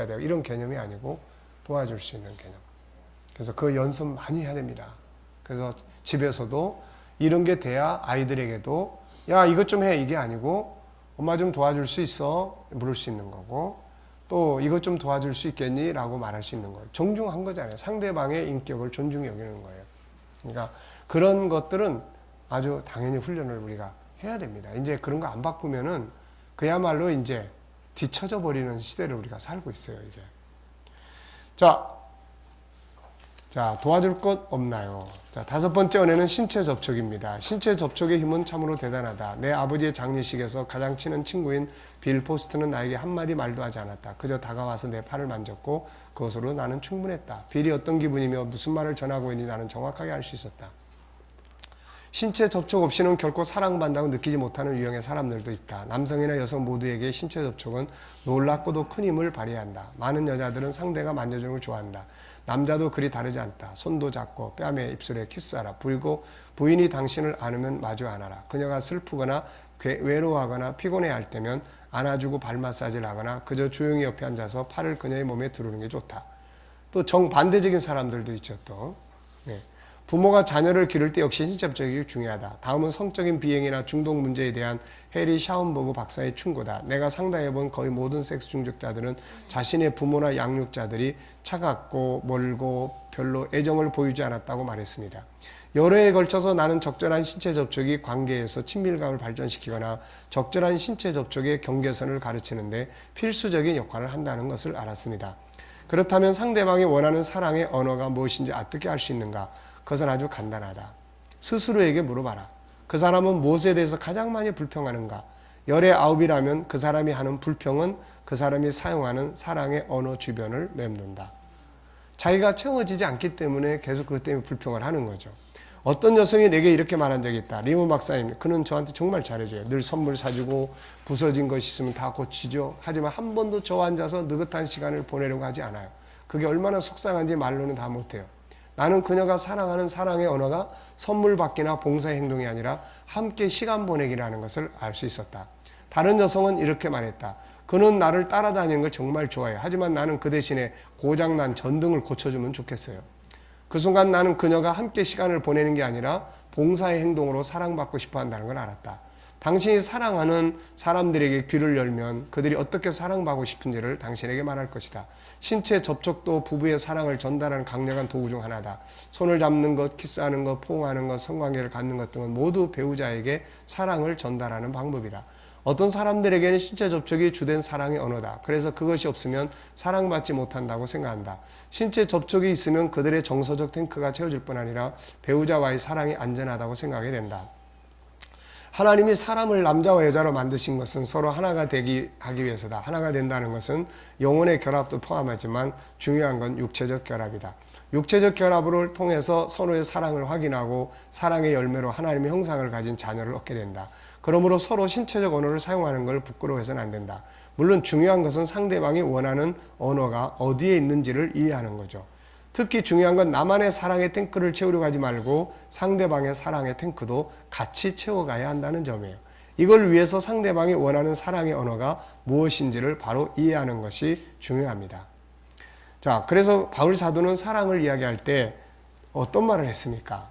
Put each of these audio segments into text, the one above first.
해야 돼요. 이런 개념이 아니고 도와줄 수 있는 개념. 그래서 그 연습 많이 해야 됩니다. 그래서 집에서도 이런 게 돼야 아이들에게도 야 이것 좀 해 이게 아니고 엄마 좀 도와줄 수 있어 물을 수 있는 거고 또 이것 좀 도와줄 수 있겠니? 라고 말할 수 있는 거예요. 정중한 거잖아요. 상대방의 인격을 존중히 여기는 거예요. 그러니까 그런 것들은 아주 당연히 훈련을 우리가 해야 됩니다. 이제 그런 거 안 바꾸면은 그야말로 이제 뒤처져 버리는 시대를 우리가 살고 있어요, 이제. 자, 도와줄 것 없나요? 자, 5번째 은혜는 신체 접촉입니다. 신체 접촉의 힘은 참으로 대단하다. 내 아버지의 장례식에서 가장 친한 친구인 빌 포스트는 나에게 한마디 말도 하지 않았다. 그저 다가와서 내 팔을 만졌고 그것으로 나는 충분했다. 빌이 어떤 기분이며 무슨 말을 전하고 있는지 나는 정확하게 알 수 있었다. 신체 접촉 없이는 결코 사랑받는다고 느끼지 못하는 유형의 사람들도 있다. 남성이나 여성 모두에게 신체 접촉은 놀랍고도 큰 힘을 발휘한다. 많은 여자들은 상대가 만져주는 걸 좋아한다. 남자도 그리 다르지 않다. 손도 잡고 뺨에 입술에 키스하라. 그리고 부인이 당신을 안으면 마주 안아라. 그녀가 슬프거나 외로워하거나 피곤해할 때면 안아주고 발 마사지를 하거나 그저 조용히 옆에 앉아서 팔을 그녀의 몸에 두르는 게 좋다. 또 정반대적인 사람들도 있죠. 또 부모가 자녀를 기를 때 역시 신체 접촉이 중요하다. 다음은 성적인 비행이나 중독 문제에 대한 해리 샤운버그 박사의 충고다. 내가 상담해본 거의 모든 섹스 중독자들은 자신의 부모나 양육자들이 차갑고 멀고 별로 애정을 보이지 않았다고 말했습니다. 여러 해에 걸쳐서 나는 적절한 신체 접촉이 관계에서 친밀감을 발전시키거나 적절한 신체 접촉의 경계선을 가르치는데 필수적인 역할을 한다는 것을 알았습니다. 그렇다면 상대방이 원하는 사랑의 언어가 무엇인지 어떻게 알 수 있는가? 그것은 아주 간단하다. 스스로에게 물어봐라. 그 사람은 무엇에 대해서 가장 많이 불평하는가? 열의 9이라면 그 사람이 하는 불평은 그 사람이 사용하는 사랑의 언어 주변을 맴돈다. 자기가 채워지지 않기 때문에 계속 그것 때문에 불평을 하는 거죠. 어떤 여성이 내게 이렇게 말한 적이 있다. 리모 박사님, 그는 저한테 정말 잘해줘요. 늘 선물 사주고 부서진 것이 있으면 다 고치죠. 하지만 한 번도 저와 앉아서 느긋한 시간을 보내려고 하지 않아요. 그게 얼마나 속상한지 말로는 다 못해요. 나는 그녀가 사랑하는 사랑의 언어가 선물 받기나 봉사의 행동이 아니라 함께 시간 보내기라는 것을 알 수 있었다. 다른 여성은 이렇게 말했다. 그는 나를 따라다니는 걸 정말 좋아해. 하지만 나는 그 대신에 고장난 전등을 고쳐주면 좋겠어요. 그 순간 나는 그녀가 함께 시간을 보내는 게 아니라 봉사의 행동으로 사랑받고 싶어 한다는 걸 알았다. 당신이 사랑하는 사람들에게 귀를 열면 그들이 어떻게 사랑받고 싶은지를 당신에게 말할 것이다. 신체 접촉도 부부의 사랑을 전달하는 강력한 도구 중 하나다. 손을 잡는 것, 키스하는 것, 포옹하는 것, 성관계를 갖는 것 등은 모두 배우자에게 사랑을 전달하는 방법이다. 어떤 사람들에게는 신체 접촉이 주된 사랑의 언어다. 그래서 그것이 없으면 사랑받지 못한다고 생각한다. 신체 접촉이 있으면 그들의 정서적 탱크가 채워질 뿐 아니라 배우자와의 사랑이 안전하다고 생각하게 된다. 하나님이 사람을 남자와 여자로 만드신 것은 서로 하나가 하기 위해서다. 하나가 된다는 것은 영혼의 결합도 포함하지만 중요한 건 육체적 결합이다. 육체적 결합을 통해서 서로의 사랑을 확인하고 사랑의 열매로 하나님의 형상을 가진 자녀를 얻게 된다. 그러므로 서로 신체적 언어를 사용하는 걸 부끄러워해서는 안 된다. 물론 중요한 것은 상대방이 원하는 언어가 어디에 있는지를 이해하는 거죠. 특히 중요한 건 나만의 사랑의 탱크를 채우려고 하지 말고 상대방의 사랑의 탱크도 같이 채워가야 한다는 점이에요. 이걸 위해서 상대방이 원하는 사랑의 언어가 무엇인지를 바로 이해하는 것이 중요합니다. 자, 그래서 바울 사도는 사랑을 이야기할 때 어떤 말을 했습니까?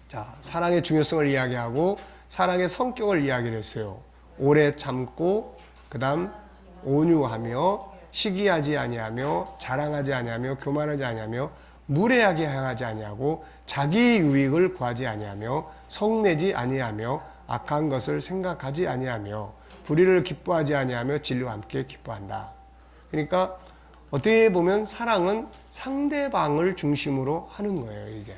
자, 사랑의 중요성을 이야기하고 사랑의 성격을 이야기를 했어요. 오래 참고, 그 다음 온유하며, 시기하지 아니하며, 자랑하지 아니하며, 교만하지 아니하며, 무례하게 행하지 아니하고, 자기 유익을 구하지 아니하며, 성내지 아니하며, 악한 것을 생각하지 아니하며, 불의를 기뻐하지 아니하며, 진리와 함께 기뻐한다. 그러니까 어떻게 보면 사랑은 상대방을 중심으로 하는 거예요, 이게.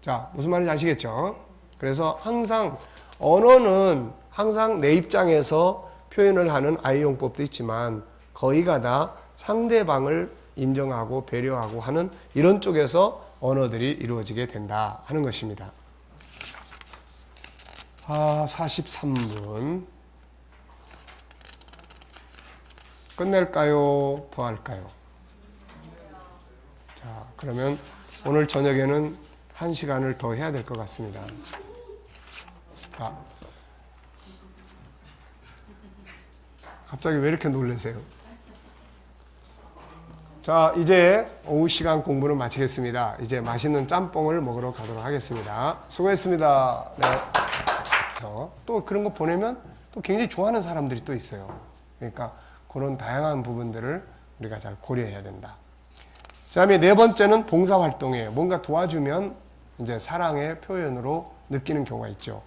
자, 무슨 말인지 아시겠죠? 그래서 항상 언어는 항상 내 입장에서 표현을 하는 아이용법도 있지만 거의가 다 상대방을 인정하고 배려하고 하는 이런 쪽에서 언어들이 이루어지게 된다 하는 것입니다. 43분. 끝낼까요? 더 할까요? 자, 그러면 오늘 저녁에는 1시간을 더 해야 될 것 같습니다. 갑자기 왜 이렇게 놀라세요? 자, 이제 오후 시간 공부는 마치겠습니다. 이제 맛있는 짬뽕을 먹으러 가도록 하겠습니다. 수고했습니다. 네. 또 그런 거 보내면 또 굉장히 좋아하는 사람들이 또 있어요. 그러니까 그런 다양한 부분들을 우리가 잘 고려해야 된다. 그 다음에 네 번째는 봉사활동이에요. 뭔가 도와주면 이제 사랑의 표현으로 느끼는 경우가 있죠.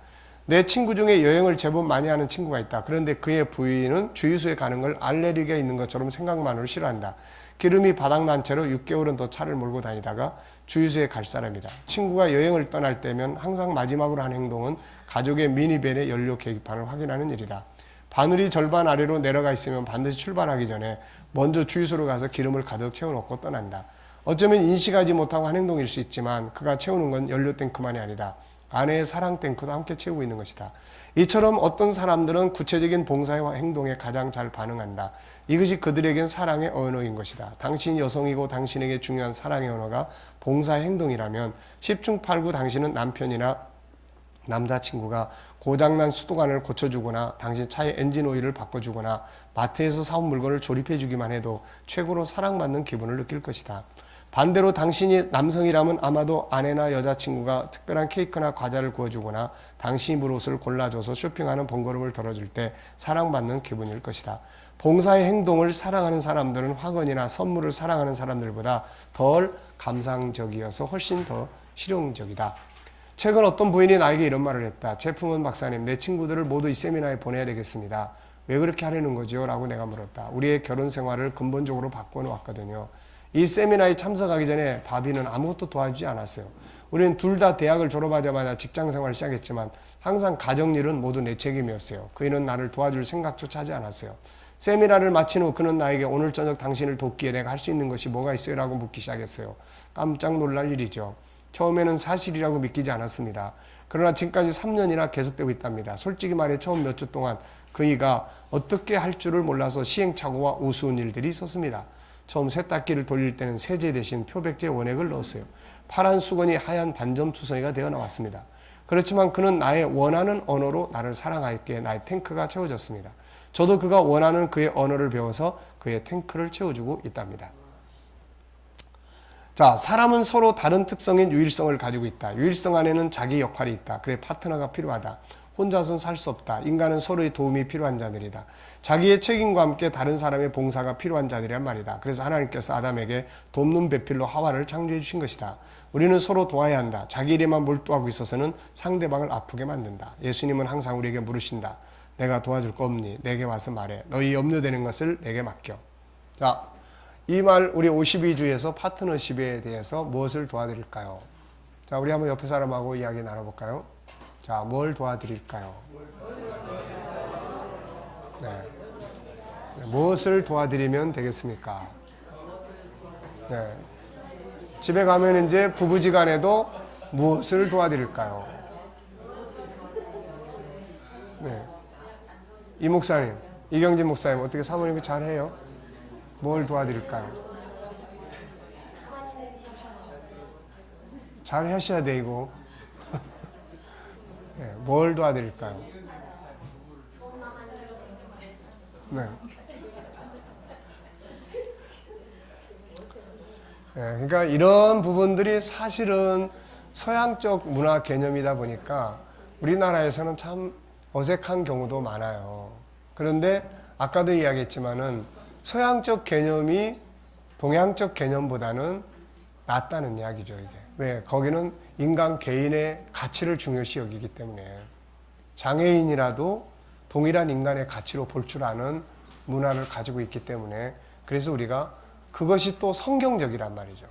내 친구 중에 여행을 제법 많이 하는 친구가 있다. 그런데 그의 부인은 주유소에 가는 걸 알레르기가 있는 것처럼 생각만으로 싫어한다. 기름이 바닥난 채로 6개월은 더 차를 몰고 다니다가 주유소에 갈 사람이다. 친구가 여행을 떠날 때면 항상 마지막으로 하는 행동은 가족의 미니밴의 연료 계기판을 확인하는 일이다. 바늘이 절반 아래로 내려가 있으면 반드시 출발하기 전에 먼저 주유소로 가서 기름을 가득 채워놓고 떠난다. 어쩌면 인식하지 못하고 한 행동일 수 있지만 그가 채우는 건 연료 탱크만이 아니다. 아내의 사랑 탱크도 함께 채우고 있는 것이다. 이처럼 어떤 사람들은 구체적인 봉사와 행동에 가장 잘 반응한다. 이것이 그들에겐 사랑의 언어인 것이다. 당신이 여성이고 당신에게 중요한 사랑의 언어가 봉사의 행동이라면 10중 8구 당신은 남편이나 남자친구가 고장난 수도관을 고쳐주거나 당신 차의 엔진 오일을 바꿔주거나 마트에서 사온 물건을 조립해주기만 해도 최고로 사랑받는 기분을 느낄 것이다. 반대로 당신이 남성이라면 아마도 아내나 여자친구가 특별한 케이크나 과자를 구워주거나 당신이 입을 옷을 골라줘서 쇼핑하는 번거로움을 덜어줄 때 사랑받는 기분일 것이다. 봉사의 행동을 사랑하는 사람들은 화건이나 선물을 사랑하는 사람들보다 덜 감상적이어서 훨씬 더 실용적이다. 최근 어떤 부인이 나에게 이런 말을 했다. 제품은 박사님, 내 친구들을 모두 이 세미나에 보내야 되겠습니다. 왜 그렇게 하려는 거죠? 라고 내가 물었다. 우리의 결혼 생활을 근본적으로 바꿔놓았거든요. 이 세미나에 참석하기 전에 바비는 아무것도 도와주지 않았어요. 우리는 둘 다 대학을 졸업하자마자 직장생활을 시작했지만 항상 가정일은 모두 내 책임이었어요. 그이는 나를 도와줄 생각조차 하지 않았어요. 세미나를 마친 후 그는 나에게 오늘 저녁 당신을 돕기에 내가 할 수 있는 것이 뭐가 있어요? 라고 묻기 시작했어요. 깜짝 놀랄 일이죠. 처음에는 사실이라고 믿기지 않았습니다. 그러나 지금까지 3년이나 계속되고 있답니다. 솔직히 말해 처음 몇 주 동안 그이가 어떻게 할 줄을 몰라서 시행착오와 우스운 일들이 있었습니다. 처음 세탁기를 돌릴 때는 세제 대신 표백제 원액을 넣었어요. 파란 수건이 하얀 반점 투성이가 되어 나왔습니다. 그렇지만 그는 나의 원하는 언어로 나를 사랑하였기에 나의 탱크가 채워졌습니다. 저도 그가 원하는 그의 언어를 배워서 그의 탱크를 채워주고 있답니다. 자, 사람은 서로 다른 특성인 유일성을 가지고 있다. 유일성 안에는 자기 역할이 있다. 그래 파트너가 필요하다. 혼자서는 살 수 없다. 인간은 서로의 도움이 필요한 자들이다. 자기의 책임과 함께 다른 사람의 봉사가 필요한 자들이란 말이다. 그래서 하나님께서 아담에게 돕는 배필로 하와를 창조해 주신 것이다. 우리는 서로 도와야 한다. 자기 일에만 몰두하고 있어서는 상대방을 아프게 만든다. 예수님은 항상 우리에게 물으신다. 내가 도와줄 거 없니? 내게 와서 말해. 너희 염려되는 것을 내게 맡겨. 자, 이 말 우리 52주에서 파트너십에 대해서 무엇을 도와드릴까요? 자, 우리 한번 옆에 사람하고 이야기 나눠볼까요? 자, 뭘 도와드릴까요? 네. 무엇을 도와드리면 되겠습니까? 네. 집에 가면 이제 부부지간에도 무엇을 도와드릴까요? 네. 이 목사님, 이경진 목사님, 어떻게 사모님이 잘해요? 뭘 도와드릴까요? 잘 하셔야 돼, 이거. 네, 뭘 도와드릴까요? 네. 그러니까 이런 부분들이 사실은 서양적 문화 개념이다 보니까 우리나라에서는 참 어색한 경우도 많아요. 그런데 아까도 이야기했지만은 서양적 개념이 동양적 개념보다는 낫다는 이야기죠, 이게. 왜? 거기는 인간 개인의 가치를 중요시 여기기 때문에 장애인이라도 동일한 인간의 가치로 볼 줄 아는 문화를 가지고 있기 때문에 그래서 우리가 그것이 또 성경적이란 말이죠.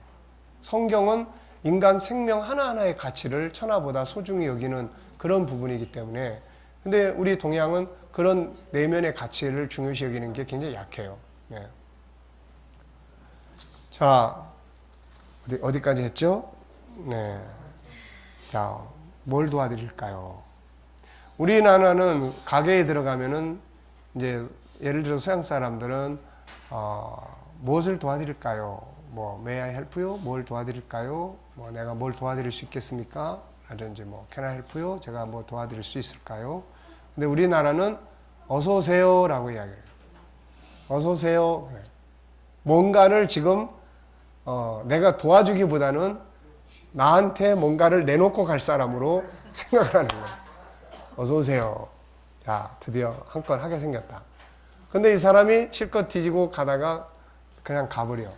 성경은 인간 생명 하나하나의 가치를 천하보다 소중히 여기는 그런 부분이기 때문에 근데 우리 동양은 그런 내면의 가치를 중요시 여기는 게 굉장히 약해요. 네. 자, 어디까지 했죠? 네. 자, 뭘 도와드릴까요? 우리나라는 가게에 들어가면은 이제 예를 들어 서양 사람들은 무엇을 도와드릴까요? 뭐 may I help you? 뭘 도와드릴까요? 뭐 내가 뭘 도와드릴 수 있겠습니까? 라든지 뭐 can I help you? 제가 뭐 도와드릴 수 있을까요? 근데 우리나라는 어서 오세요라고 이야기해요. 어서 오세요. 뭔가를 지금 내가 도와주기보다는 나한테 뭔가를 내놓고 갈 사람으로 생각을 하는 거예요. 어서 오세요. 야, 드디어 한 건 하게 생겼다. 근데 이 사람이 실컷 뒤지고 가다가 그냥 가버려.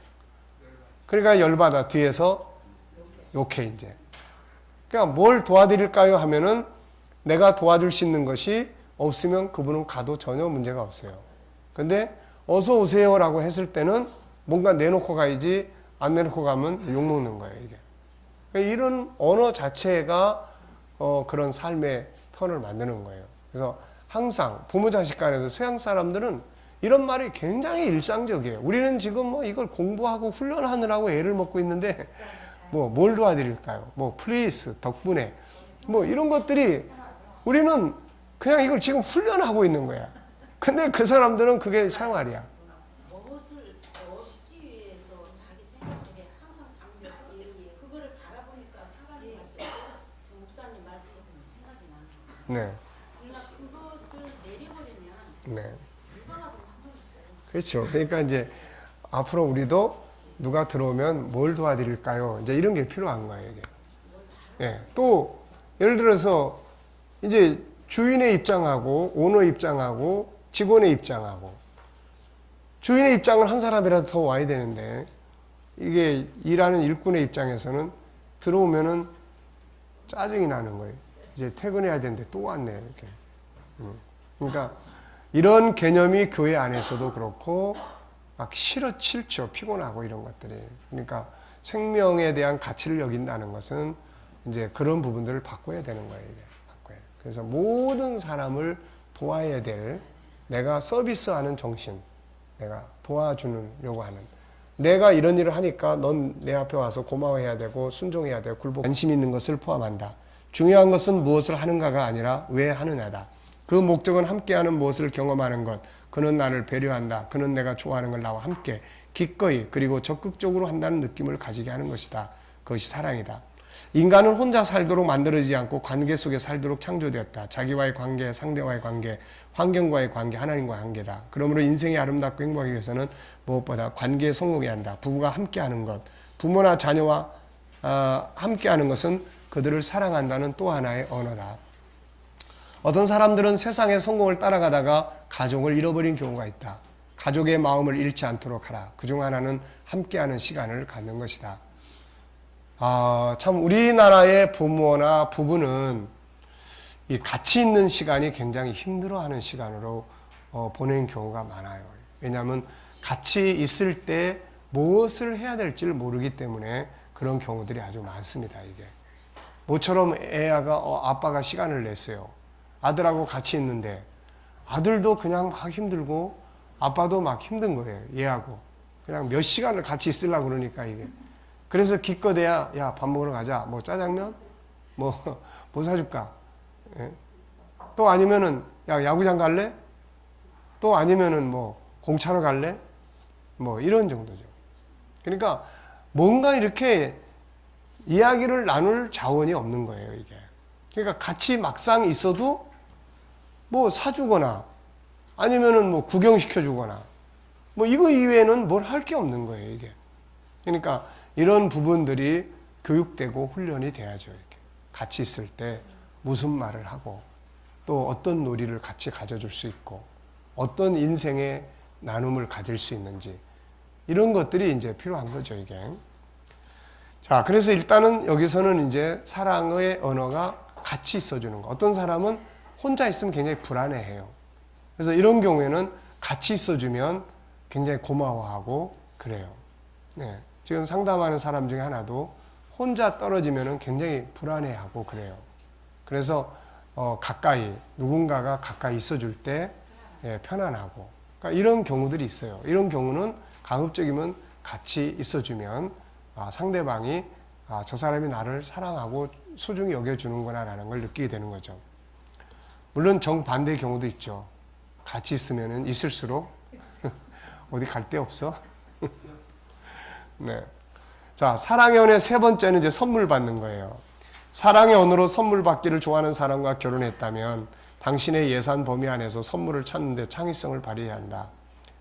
그러니까 열받아. 뒤에서 욕해, 이제. 그러니까 뭘 도와드릴까요? 하면은 내가 도와줄 수 있는 것이 없으면 그분은 가도 전혀 문제가 없어요. 근데 어서 오세요라고 했을 때는 뭔가 내놓고 가야지, 안 내놓고 가면 욕먹는 거예요, 이게. 그러니까 이런 언어 자체가 그런 삶의 턴을 만드는 거예요. 그래서 항상 부모 자식 간에도 서양 사람들은 이런 말이 굉장히 일상적이에요. 우리는 지금 뭐 이걸 공부하고 훈련하느라고 애를 먹고 있는데 뭘 도와드릴까요? please, 덕분에. 이런 것들이 우리는 그냥 이걸 지금 훈련하고 있는 거야. 근데 그 사람들은 그게 생활이야. 무엇을 얻기 위해서 자기 생각 속에 항상 담겨서 그거를 바라보니까 사관이 말씀, 저 목사님 말씀부터 생각이 나는 거예요. 네. 그러나 그것을 내려버리면 네. 누가 하든 상관없어요. 그렇죠. 그러니까 이제 앞으로 우리도 누가 들어오면 뭘 도와드릴까요? 이제 이런 게 필요한 거예요, 이게. 예. 또 예를 들어서 이제 주인의 입장하고 오너 입장하고 직원의 입장하고 주인의 입장을 한 사람이라도 더 와야 되는데 이게 일하는 일꾼의 입장에서는 들어오면은 짜증이 나는 거예요. 이제 퇴근해야 되는데 또 왔네, 이렇게. 그러니까 이런 개념이 교회 안에서도 그렇고 막 싫죠. 피곤하고 이런 것들이. 그러니까 생명에 대한 가치를 여긴다는 것은 이제 그런 부분들을 바꿔야 되는 거예요, 이게. 그래서 모든 사람을 도와야 될, 내가 서비스하는 정신, 내가 도와주려고 하는, 내가 이런 일을 하니까 넌 내 앞에 와서 고마워해야 되고 순종해야 되고 굴복, 관심 있는 것을 포함한다. 중요한 것은 무엇을 하는가가 아니라 왜 하느냐다. 그 목적은 함께하는 무엇을 경험하는 것. 그는 나를 배려한다. 그는 내가 좋아하는 걸 나와 함께 기꺼이 그리고 적극적으로 한다는 느낌을 가지게 하는 것이다. 그것이 사랑이다. 인간은 혼자 살도록 만들어지지 않고 관계 속에 살도록 창조되었다. 자기와의 관계, 상대와의 관계, 환경과의 관계, 하나님과의 관계다. 그러므로 인생이 아름답고 행복하기 위해서는 무엇보다 관계에 성공해야 한다. 부부가 함께하는 것, 부모나 자녀와 함께하는 것은 그들을 사랑한다는 또 하나의 언어다. 어떤 사람들은 세상의 성공을 따라가다가 가족을 잃어버린 경우가 있다. 가족의 마음을 잃지 않도록 하라. 그중 하나는 함께하는 시간을 갖는 것이다. 참 우리나라의 부모나 부부는 이 같이 있는 시간이 굉장히 힘들어하는 시간으로 보내는 경우가 많아요. 왜냐하면 같이 있을 때 무엇을 해야 될지를 모르기 때문에 그런 경우들이 아주 많습니다. 이게 모처럼 아빠가 시간을 냈어요. 아들하고 같이 있는데 아들도 그냥 막 힘들고 아빠도 막 힘든 거예요. 얘하고 그냥 몇 시간을 같이 있으려고 그러니까 이게. 그래서 기껏해야 야 밥 먹으러 가자. 뭐 짜장면? 뭐 사줄까? 예? 또 아니면은 야 야구장 갈래? 또 아니면은 뭐 공차로 갈래? 뭐 이런 정도죠. 그러니까 뭔가 이렇게 이야기를 나눌 자원이 없는 거예요, 이게. 그러니까 같이 막상 있어도 뭐 사주거나 아니면은 뭐 구경시켜주거나 뭐 이거 이외에는 뭘 할 게 없는 거예요, 이게. 그러니까 이런 부분들이 교육되고 훈련이 돼야죠, 이렇게. 같이 있을 때 무슨 말을 하고 또 어떤 놀이를 같이 가져줄 수 있고 어떤 인생의 나눔을 가질 수 있는지 이런 것들이 이제 필요한 거죠, 이게. 자, 그래서 일단은 여기서는 이제 사랑의 언어가 같이 있어주는 거. 어떤 사람은 혼자 있으면 굉장히 불안해해요. 그래서 이런 경우에는 같이 있어주면 굉장히 고마워하고 그래요. 네. 지금 상담하는 사람 중에 하나도 혼자 떨어지면 굉장히 불안해하고 그래요. 그래서 가까이 누군가가 가까이 있어줄 때 편안하고 그러니까 이런 경우들이 있어요. 이런 경우는 가급적이면 같이 있어주면 상대방이 저 사람이 나를 사랑하고 소중히 여겨주는구나 라는 걸 느끼게 되는 거죠. 물론 정반대의 경우도 있죠. 같이 있으면 있을수록 어디 갈 데 없어? 네. 자, 사랑의 언어 세 번째는 이제 선물 받는 거예요. 사랑의 언어로 선물 받기를 좋아하는 사람과 결혼했다면 당신의 예산 범위 안에서 선물을 찾는데 창의성을 발휘해야 한다.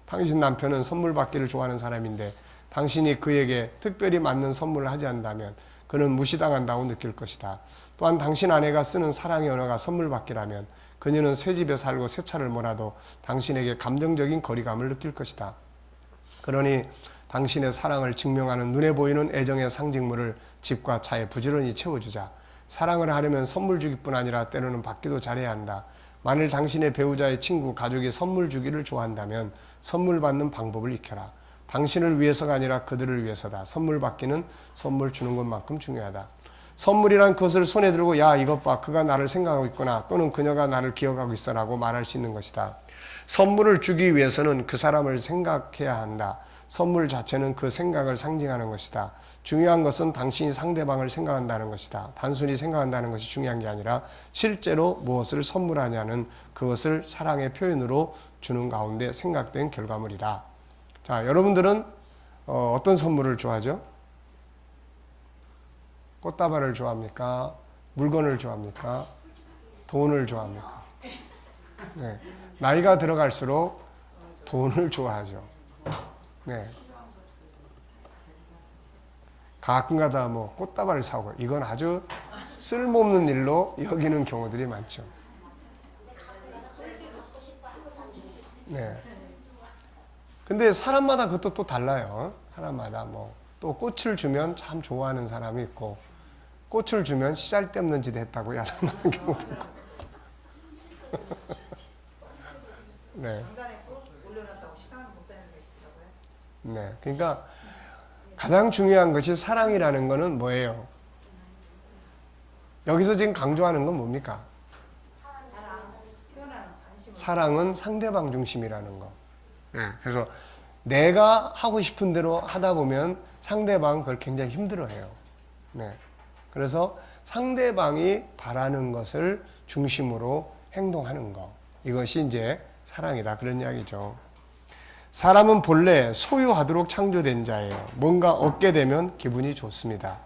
당신 남편은 선물 받기를 좋아하는 사람인데 당신이 그에게 특별히 맞는 선물을 하지 않는다면 그는 무시당한다고 느낄 것이다. 또한 당신 아내가 쓰는 사랑의 언어가 선물 받기라면 그녀는 새 집에 살고 새 차를 몰아도 당신에게 감정적인 거리감을 느낄 것이다. 그러니 당신의 사랑을 증명하는 눈에 보이는 애정의 상징물을 집과 차에 부지런히 채워주자. 사랑을 하려면 선물 주기뿐 아니라 때로는 받기도 잘해야 한다. 만일 당신의 배우자의 친구, 가족이 선물 주기를 좋아한다면 선물 받는 방법을 익혀라. 당신을 위해서가 아니라 그들을 위해서다. 선물 받기는 선물 주는 것만큼 중요하다. 선물이란 그것을 손에 들고 야 이것 봐 그가 나를 생각하고 있구나 또는 그녀가 나를 기억하고 있어 라고 말할 수 있는 것이다. 선물을 주기 위해서는 그 사람을 생각해야 한다. 선물 자체는 그 생각을 상징하는 것이다. 중요한 것은 당신이 상대방을 생각한다는 것이다. 단순히 생각한다는 것이 중요한 게 아니라 실제로 무엇을 선물하냐는 그것을 사랑의 표현으로 주는 가운데 생각된 결과물이다. 자, 여러분들은 어떤 선물을 좋아하죠? 꽃다발을 좋아합니까? 물건을 좋아합니까? 돈을 좋아합니까? 네. 나이가 들어갈수록 돈을 좋아하죠. 네. 가끔가다 뭐 꽃다발을 사고 이건 아주 쓸모없는 일로 여기는 경우들이 많죠. 네. 근데 사람마다 그것도 또 달라요. 사람마다 뭐 또 꽃을 주면 참 좋아하는 사람이 있고 꽃을 주면 씨알데없는 짓 했다고 야단하는 경우도 있고. 네. 네. 그러니까 가장 중요한 것이 사랑이라는 것은 뭐예요? 여기서 지금 강조하는 건 뭡니까? 사랑은 상대방 중심이라는 거. 네. 그래서 내가 하고 싶은 대로 하다 보면 상대방은 그걸 굉장히 힘들어해요. 네. 그래서 상대방이 바라는 것을 중심으로 행동하는 것. 이것이 이제 사랑이다. 그런 이야기죠. 사람은 본래 소유하도록 창조된 자예요. 뭔가 얻게 되면 기분이 좋습니다.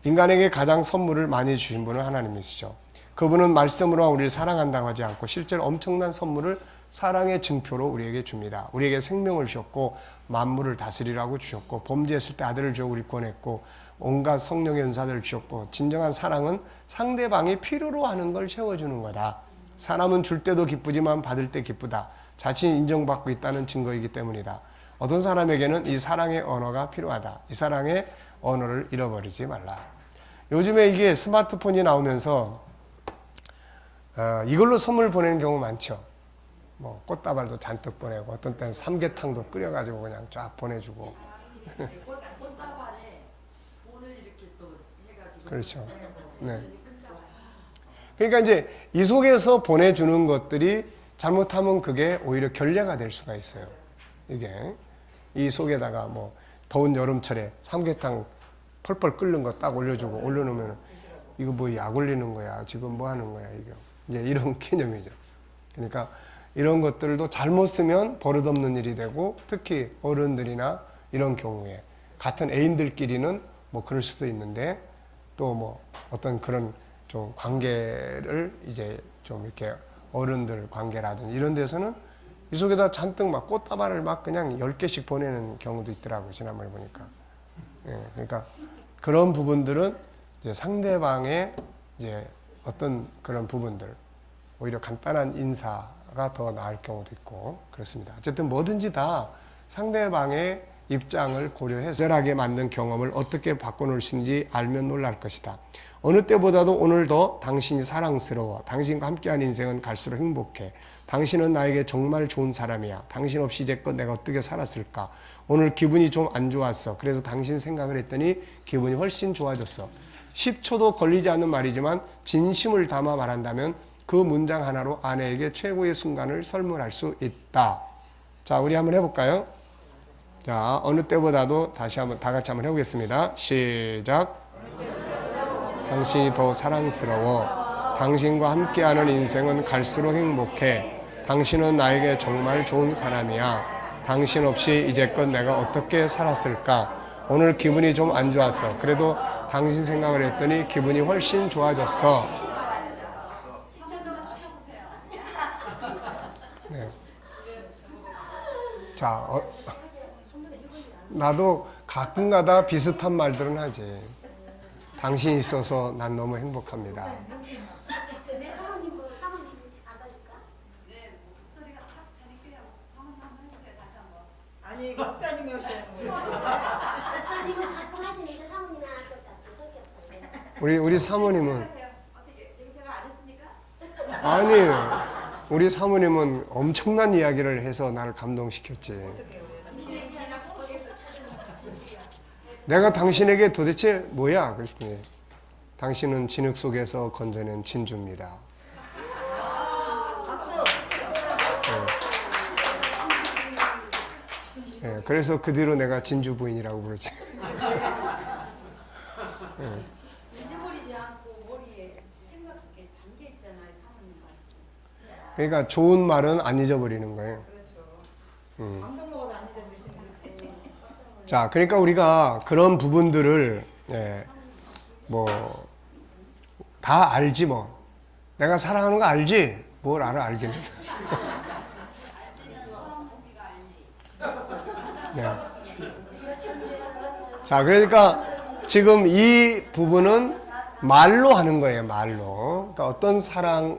인간에게 가장 선물을 많이 주신 분은 하나님이시죠. 그분은 말씀으로 우리를 사랑한다고 하지 않고 실제로 엄청난 선물을 사랑의 증표로 우리에게 줍니다. 우리에게 생명을 주셨고 만물을 다스리라고 주셨고 범죄했을 때 아들을 주어 우리 구원했고 온갖 성령의 은사들을 주셨고 진정한 사랑은 상대방이 필요로 하는 걸 채워주는 거다. 사람은 줄 때도 기쁘지만 받을 때 기쁘다. 자신이 인정받고 있다는 증거이기 때문이다. 어떤 사람에게는 이 사랑의 언어가 필요하다. 이 사랑의 언어를 잃어버리지 말라. 요즘에 이게 스마트폰이 나오면서 이걸로 선물 보내는 경우 많죠. 뭐 꽃다발도 잔뜩 보내고 어떤 때는 삼계탕도 끓여가지고 그냥 쫙 보내주고. 꽃다발에 돈을 이렇게 또 해가지고. 그렇죠. 네. 그러니까 이제 이 속에서 보내주는 것들이 잘못하면 그게 오히려 결례가 될 수가 있어요. 이게 이 속에다가 뭐 더운 여름철에 삼계탕 펄펄 끓는 거 딱 올려주고 올려놓으면 이거 뭐 약 올리는 거야 지금 뭐 하는 거야 이게 이제 이런 개념이죠. 그러니까 이런 것들도 잘못 쓰면 버릇없는 일이 되고 특히 어른들이나 이런 경우에 같은 애인들끼리는 뭐 그럴 수도 있는데 또 뭐 어떤 그런 좀 관계를 이제 좀 이렇게 어른들 관계라든지 이런 데서는 이 속에다 잔뜩 막 꽃다발을 막 그냥 10개씩 보내는 경우도 있더라고요. 지난번에 보니까. 예, 그러니까 그런 부분들은 이제 상대방의 이제 어떤 그런 부분들, 오히려 간단한 인사가 더 나을 경우도 있고 그렇습니다. 어쨌든 뭐든지 다 상대방의 입장을 고려해서 적절하게 맞는 경험을 어떻게 바꿔놓을 수 있는지 알면 놀랄 것이다. 어느 때보다도 오늘 더 당신이 사랑스러워. 당신과 함께한 인생은 갈수록 행복해. 당신은 나에게 정말 좋은 사람이야. 당신 없이 이제껏 내가 어떻게 살았을까. 오늘 기분이 좀 안 좋았어. 그래서 당신 생각을 했더니 기분이 훨씬 좋아졌어. 10초도 걸리지 않는 말이지만 진심을 담아 말한다면 그 문장 하나로 아내에게 최고의 순간을 설문할 수 있다. 자, 우리 한번 해볼까요? 자, 어느 때보다도 다시 한번 다 같이 한번 해보겠습니다. 시작. 당신이 더 사랑스러워. 당신과 함께하는 인생은 갈수록 행복해. 당신은 나에게 정말 좋은 사람이야. 당신 없이 이제껏 내가 어떻게 살았을까. 오늘 기분이 좀 안 좋았어. 그래도 당신 생각을 했더니 기분이 훨씬 좋아졌어. 네. 자, 나도 가끔가다 비슷한 말들은 하지. 당신이 있어서 난 너무 행복합니다. 내 사모님 받아줄까? 네, 목소리가 딱 되니까요. 한번 해주세요. 다시 한번. 아니 목사님이 오시는 거예요. 목사님은 가끔 하시는데 사모님은 안 할 것 같아. 성격상. 우리 사모님은 하세요. 어떻게 제가 안 했습니까? 아니에요. 우리 사모님은 엄청난 이야기를 해서 나를 감동시켰지. 내가 당신에게 도대체 뭐야? 그랬더니 당신은 진흙 속에서 건져낸 진주입니다. 네, 그래서 그 뒤로 내가 진주 부인이라고 부르지. 잊어버리지 않고 머리에 생각 속에 잠겨 있잖아요. 사모님 말씀. 그러니까 좋은 말은 안 잊어버리는 거예요. 그렇죠. 감동 먹어서 안 잊어버리시는 거지. 자, 그러니까 우리가 그런 부분들을 뭐 다 알지 뭐. 내가 사랑하는 거 알지? 뭘 알아 알기는. 네. 자, 그러니까 지금 이 부분은 말로 하는 거예요, 말로. 그러니까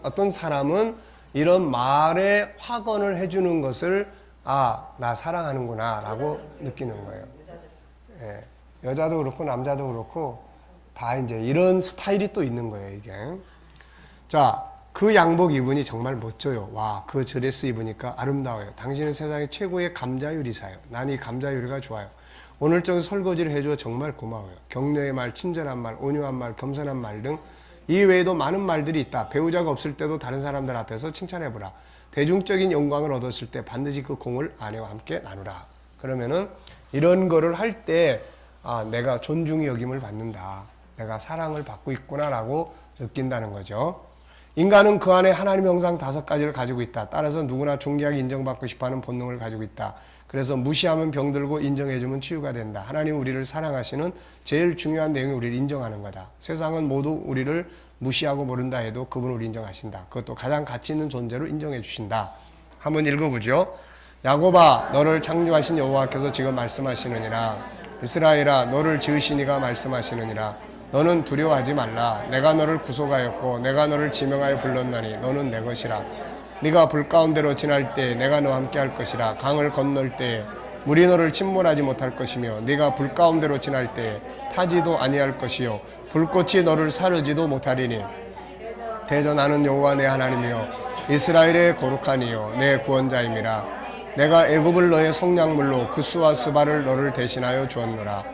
어떤 사람은 이런 말에 확언을 해주는 것을 나 사랑하는구나 라고 느끼는 거예요. 예, 여자도 그렇고 남자도 그렇고 다 이제 이런 스타일이 또 있는 거예요, 이게. 자, 그 양복 입으니 정말 멋져요. 와, 그 드레스 입으니까 아름다워요. 당신은 세상의 최고의 감자요리사예요. 난 이 감자요리가 좋아요. 오늘 저기 설거지를 해줘 정말 고마워요. 격려의 말, 친절한 말, 온유한 말, 겸손한 말 등 이 외에도 많은 말들이 있다. 배우자가 없을 때도 다른 사람들 앞에서 칭찬해보라. 대중적인 영광을 얻었을 때 반드시 그 공을 아내와 함께 나누라. 그러면은 이런 거를 할 때 내가 존중의 여김을 받는다. 내가 사랑을 받고 있구나라고 느낀다는 거죠. 인간은 그 안에 하나님의 형상 5가지를 가지고 있다. 따라서 누구나 존귀하게 인정받고 싶어하는 본능을 가지고 있다. 그래서 무시하면 병들고 인정해주면 치유가 된다. 하나님 우리를 사랑하시는 제일 중요한 내용이 우리를 인정하는 거다. 세상은 모두 우리를 무시하고 모른다 해도 그분을 인정하신다. 그것도 가장 가치 있는 존재로 인정해 주신다. 한번 읽어보죠. 야곱아 너를 창조하신 여호와께서 지금 말씀하시느니라. 이스라엘아 너를 지으신 이가 말씀하시느니라. 너는 두려워하지 말라. 내가 너를 구속하였고 내가 너를 지명하여 불렀나니 너는 내 것이라. 네가 불 가운데로 지날 때 내가 너와 함께 할 것이라. 강을 건널 때에 물이 너를 침몰하지 못할 것이며 네가 불 가운데로 지날 때에 타지도 아니할 것이요 불꽃이 너를 사르지도 못하리니 대저 나는 여호와 내 하나님이요 이스라엘의 거룩한 이요 내 구원자임이라. 내가 애굽을 너의 속량물로 구스와 스바를 너를 대신하여 주었노라.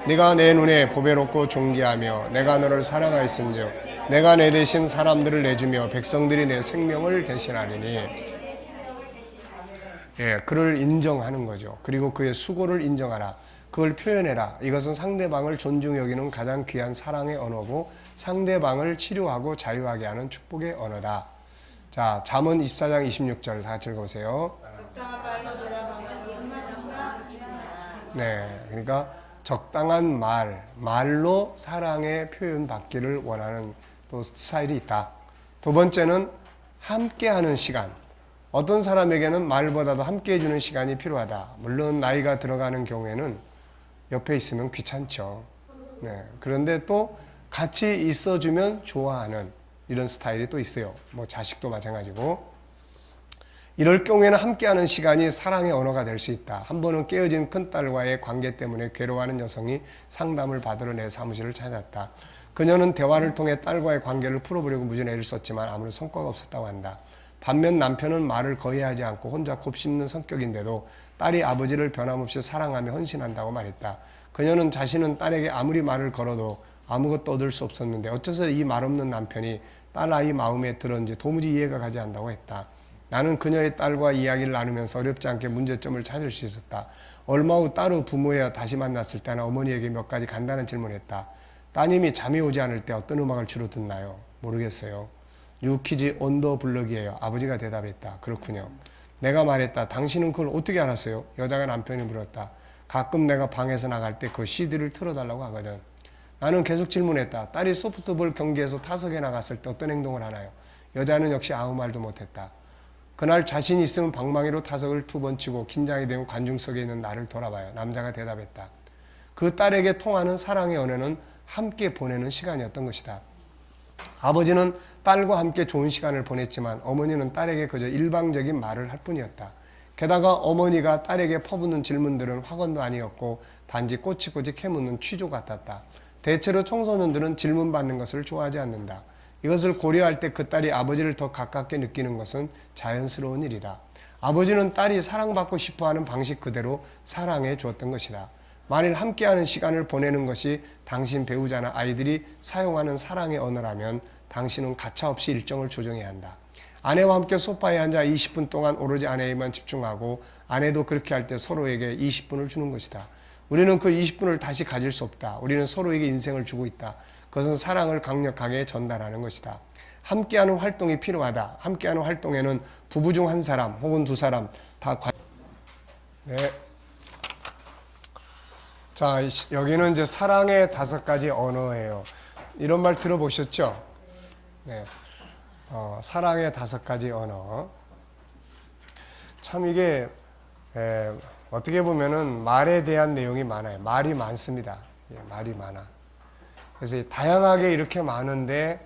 네가 내 눈에 보배롭고 존귀하며 내가 너를 사랑하였은즉 내가 내 대신 사람들을 내주며 백성들이 내 생명을 대신하리니. 예, 그를 인정하는 거죠. 그리고 그의 수고를 인정하라. 그걸 표현해라. 이것은 상대방을 존중히 여기는 가장 귀한 사랑의 언어고 상대방을 치료하고 자유하게 하는 축복의 언어다. 자, 잠언 24장 26절 다 같이 읽어보세요. 적당한 말로 돌아가면 입맞춤과 네, 그러니까 적당한 말로 사랑의 표현 받기를 원하는 또 스타일이 있다. 두 번째는 함께하는 시간. 어떤 사람에게는 말보다도 함께 해주는 시간이 필요하다. 물론 나이가 들어가는 경우에는 옆에 있으면 귀찮죠. 네, 그런데 또 같이 있어주면 좋아하는 이런 스타일이 또 있어요. 뭐 자식도 마찬가지고. 이럴 경우에는 함께하는 시간이 사랑의 언어가 될 수 있다. 한 번은 깨어진 큰딸과의 관계 때문에 괴로워하는 여성이 상담을 받으러 내 사무실을 찾았다. 그녀는 대화를 통해 딸과의 관계를 풀어보려고 무진 애를 썼지만 아무런 성과가 없었다고 한다. 반면 남편은 말을 거의 하지 않고 혼자 곱씹는 성격인데도 딸이 아버지를 변함없이 사랑하며 헌신한다고 말했다. 그녀는 자신은 딸에게 아무리 말을 걸어도 아무것도 얻을 수 없었는데 어째서 이 말없는 남편이 딸 아이 마음에 들었는지 도무지 이해가 가지 않는다고 했다. 나는 그녀의 딸과 이야기를 나누면서 어렵지 않게 문제점을 찾을 수 있었다. 얼마 후 딸의 부모와 다시 만났을 때는 어머니에게 몇 가지 간단한 질문을 했다. 따님이 잠이 오지 않을 때 어떤 음악을 주로 듣나요? 모르겠어요. 유키즈 온더 블럭이에요. 아버지가 대답했다. 그렇군요. 내가 말했다. 당신은 그걸 어떻게 알았어요? 여자가 남편이 물었다. 가끔 내가 방에서 나갈 때 그 CD를 틀어달라고 하거든. 나는 계속 질문했다. 딸이 소프트볼 경기에서 타석에 나갔을 때 어떤 행동을 하나요? 여자는 역시 아무 말도 못했다. 그날 자신이 있으면 방망이로 타석을 2번 치고 긴장이 되고 관중석에 있는 나를 돌아봐요. 남자가 대답했다. 그 딸에게 통하는 사랑의 언어는 함께 보내는 시간이었던 것이다. 아버지는 딸과 함께 좋은 시간을 보냈지만 어머니는 딸에게 그저 일방적인 말을 할 뿐이었다. 게다가 어머니가 딸에게 퍼붓는 질문들은 학원도 아니었고 단지 꼬치꼬치 캐묻는 취조 같았다. 대체로 청소년들은 질문받는 것을 좋아하지 않는다. 이것을 고려할 때 그 딸이 아버지를 더 가깝게 느끼는 것은 자연스러운 일이다. 아버지는 딸이 사랑받고 싶어하는 방식 그대로 사랑해 주었던 것이다. 만일 함께하는 시간을 보내는 것이 당신 배우자나 아이들이 사용하는 사랑의 언어라면 당신은 가차없이 일정을 조정해야 한다. 아내와 함께 소파에 앉아 20분 동안 오로지 아내에만 집중하고 아내도 그렇게 할 때 서로에게 20분을 주는 것이다. 우리는 그 20분을 다시 가질 수 없다. 우리는 서로에게 인생을 주고 있다. 그것은 사랑을 강력하게 전달하는 것이다. 함께하는 활동이 필요하다. 함께하는 활동에는 부부 중 한 사람 혹은 두 사람 다 네. 자, 여기는 이제 사랑의 5가지 언어예요. 이런 말 들어보셨죠? 네. 사랑의 5가지 언어. 참 이게 어떻게 보면은 말에 대한 내용이 많아요. 말이 많습니다. 예, 말이 많아. 그래서 다양하게 이렇게 많은데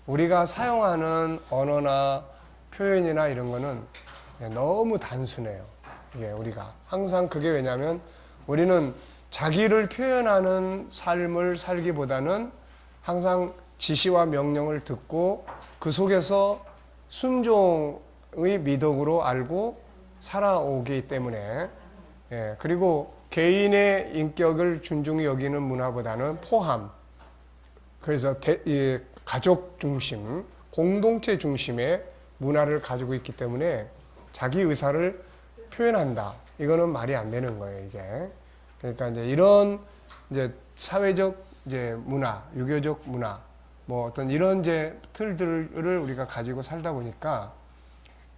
우리가 사용하는 언어나 표현이나 이런 거는 너무 단순해요. 이게 우리가 항상 그게 왜냐면 우리는 자기를 표현하는 삶을 살기보다는 항상 지시와 명령을 듣고 그 속에서 순종의 미덕으로 알고 살아오기 때문에 그리고 개인의 인격을 존중히 여기는 문화보다는 포함, 그래서 가족 중심, 공동체 중심의 문화를 가지고 있기 때문에 자기 의사를 표현한다. 이거는 말이 안 되는 거예요, 이게. 그러니까 이제 이런 이제 사회적 이제 문화, 유교적 문화, 뭐 어떤 이런 이제 틀들을 우리가 가지고 살다 보니까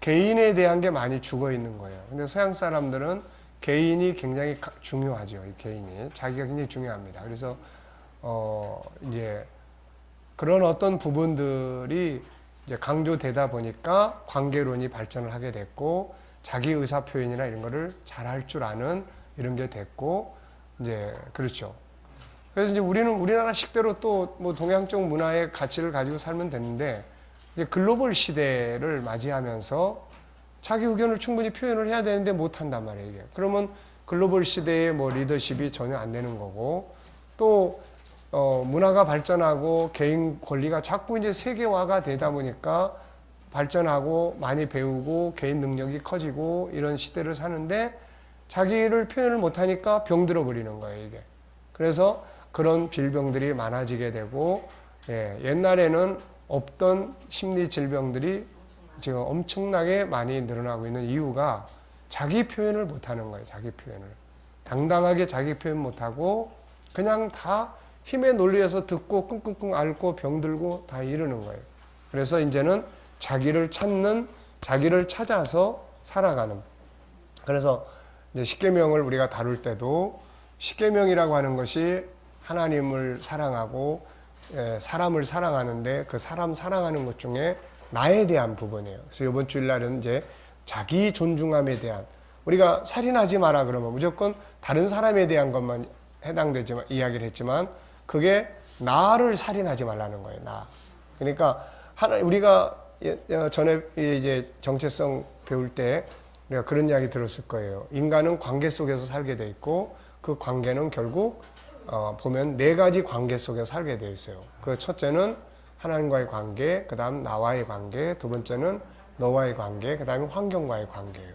개인에 대한 게 많이 죽어 있는 거예요. 근데 서양 사람들은 개인이 굉장히 중요하죠. 이 개인이 자기가 굉장히 중요합니다. 그래서 이제 그런 어떤 부분들이 이제 강조되다 보니까 관계론이 발전을 하게 됐고 자기 의사 표현이나 이런 거를 잘할 줄 아는 이런 게 됐고 이제 그렇죠. 그래서 이제 우리는 우리나라 식대로 또 뭐 동양 쪽 문화의 가치를 가지고 살면 되는데 이제 글로벌 시대를 맞이하면서 자기 의견을 충분히 표현을 해야 되는데 못 한단 말이에요, 이게. 그러면 글로벌 시대의 뭐 리더십이 전혀 안 되는 거고 또 문화가 발전하고 개인 권리가 자꾸 이제 세계화가 되다 보니까 발전하고 많이 배우고 개인 능력이 커지고 이런 시대를 사는데 자기를 표현을 못하니까 병들어 버리는 거예요, 이게. 그래서 그런 질병들이 많아지게 되고 옛날에는 없던 심리 질병들이 지금 엄청나게 많이 늘어나고 있는 이유가 자기 표현을 못하는 거예요, 자기 표현을. 당당하게 자기 표현 못하고 그냥 다 힘의 논리에서 듣고 끙끙끙 앓고 병들고 다 이러는 거예요. 그래서 이제는 자기를 찾는, 자기를 찾아서 살아가는. 그래서 이제 십계명을 우리가 다룰 때도 십계명이라고 하는 것이 하나님을 사랑하고 사람을 사랑하는데 그 사람 사랑하는 것 중에 나에 대한 부분이에요. 그래서 이번 주일날은 이제 자기 존중함에 대한, 우리가 살인하지 마라 그러면 무조건 다른 사람에 대한 것만 해당되지만 이야기를 했지만 그게 나를 살인하지 말라는 거예요. 나. 그러니까 우리가 전에 이제 정체성 배울 때 우리가 그런 이야기 들었을 거예요. 인간은 관계 속에서 살게 돼 있고 그 관계는 결국 보면 4가지 관계 속에 살게 되어 있어요. 그 첫째는 하나님과의 관계, 그 다음 나와의 관계, 두 번째는 너와의 관계, 그 다음에 환경과의 관계예요.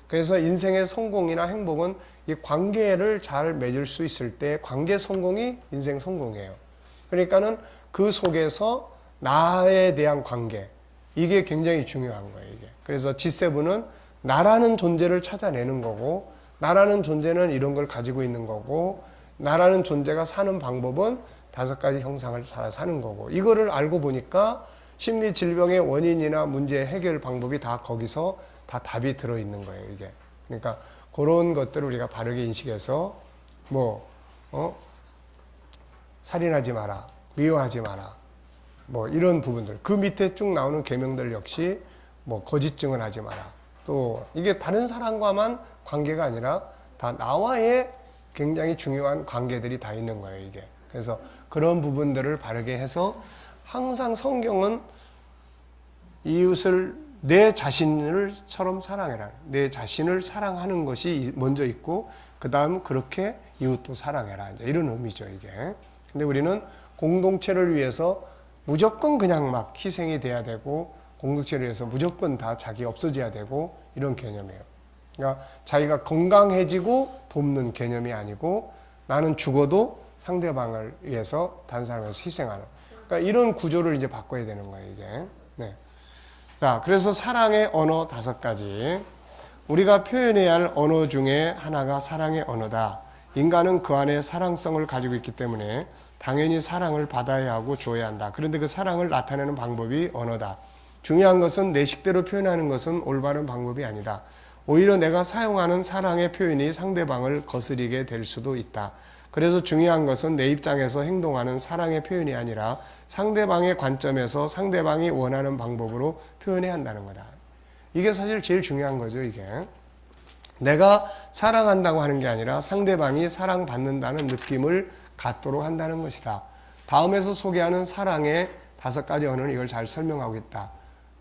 그래서 인생의 성공이나 행복은 이 관계를 잘 맺을 수 있을 때 관계 성공이 인생 성공이에요. 그러니까는 그 속에서 나에 대한 관계, 이게 굉장히 중요한 거예요, 이게. 그래서 G7은 나라는 존재를 찾아내는 거고, 나라는 존재는 이런 걸 가지고 있는 거고, 나라는 존재가 사는 방법은 5가지 형상을 사는 거고, 이거를 알고 보니까 심리 질병의 원인이나 문제 해결 방법이 다 거기서 다 답이 들어있는 거예요, 이게. 그러니까 그런 것들을 우리가 바르게 인식해서 살인하지 마라, 미워하지 마라, 뭐 이런 부분들, 그 밑에 쭉 나오는 계명들 역시 뭐 거짓 증언하지 마라. 또 이게 다른 사람과만 관계가 아니라 다 나와의 굉장히 중요한 관계들이 다 있는 거예요, 이게. 그래서 그런 부분들을 바르게 해서 항상 성경은 이웃을 내 자신을처럼 사랑해라. 내 자신을 사랑하는 것이 먼저 있고 그 다음 그렇게 이웃도 사랑해라. 이제 이런 의미죠, 이게. 근데 우리는 공동체를 위해서 무조건 그냥 막 희생이 돼야 되고 공동체를 위해서 무조건 다 자기 없어져야 되고 이런 개념이에요. 그러니까 자기가 건강해지고 돕는 개념이 아니고 나는 죽어도 상대방을 위해서 다른 사람을 위해서 희생하는. 그러니까 이런 구조를 이제 바꿔야 되는 거예요, 이게. 네. 자, 그래서 사랑의 언어 5가지. 우리가 표현해야 할 언어 중에 하나가 사랑의 언어다. 인간은 그 안에 사랑성을 가지고 있기 때문에 당연히 사랑을 받아야 하고 주어야 한다. 그런데 그 사랑을 나타내는 방법이 언어다. 중요한 것은 내 식대로 표현하는 것은 올바른 방법이 아니다. 오히려 내가 사용하는 사랑의 표현이 상대방을 거스리게 될 수도 있다. 그래서 중요한 것은 내 입장에서 행동하는 사랑의 표현이 아니라 상대방의 관점에서 상대방이 원하는 방법으로 표현해야 한다는 거다. 이게 사실 제일 중요한 거죠, 이게. 내가 사랑한다고 하는 게 아니라 상대방이 사랑받는다는 느낌을 갖도록 한다는 것이다. 다음에서 소개하는 사랑의 5가지 언어는 이걸 잘 설명하고 있다.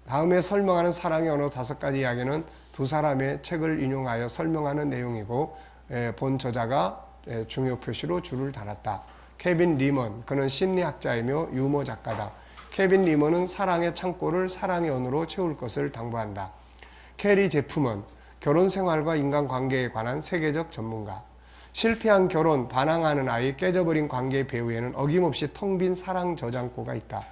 다음에 설명하는 사랑의 언어 5가지 이야기는 두 사람의 책을 인용하여 설명하는 내용이고 본 저자가 중요 표시로 줄을 달았다. 케빈 리먼, 그는 심리학자이며 유머 작가다. 케빈 리먼은 사랑의 창고를 사랑의 언어로 채울 것을 당부한다. 캐리 제프먼, 결혼 생활과 인간관계에 관한 세계적 전문가. 실패한 결혼, 반항하는 아이, 깨져버린 관계의 배후에는 어김없이 텅 빈 사랑 저장고가 있다.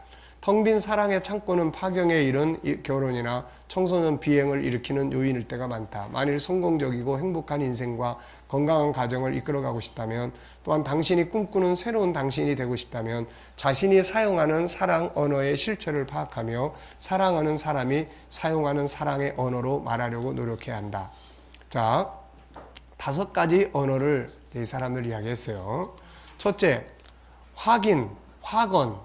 텅 빈 사랑의 창고는 파경에 이른 결혼이나 청소년 비행을 일으키는 요인일 때가 많다. 만일 성공적이고 행복한 인생과 건강한 가정을 이끌어가고 싶다면, 또한 당신이 꿈꾸는 새로운 당신이 되고 싶다면 자신이 사용하는 사랑 언어의 실체를 파악하며 사랑하는 사람이 사용하는 사랑의 언어로 말하려고 노력해야 한다. 자, 5가지 언어를 이 사람들 이야기했어요. 첫째, 확인, 확언,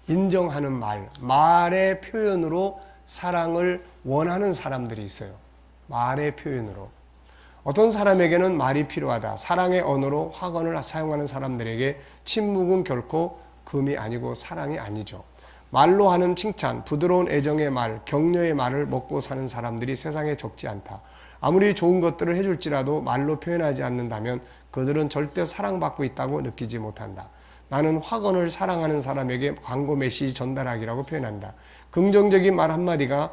인정하는 말, 말의 표현으로 사랑을 원하는 사람들이 있어요. 말의 표현으로. 어떤 사람에게는 말이 필요하다. 사랑의 언어로 확언을 사용하는 사람들에게 침묵은 결코 금이 아니고 사랑이 아니죠. 말로 하는 칭찬, 부드러운 애정의 말, 격려의 말을 먹고 사는 사람들이 세상에 적지 않다. 아무리 좋은 것들을 해줄지라도 말로 표현하지 않는다면 그들은 절대 사랑받고 있다고 느끼지 못한다. 나는 확언을 사랑하는 사람에게 광고 메시지 전달하기라고 표현한다. 긍정적인 말 한마디가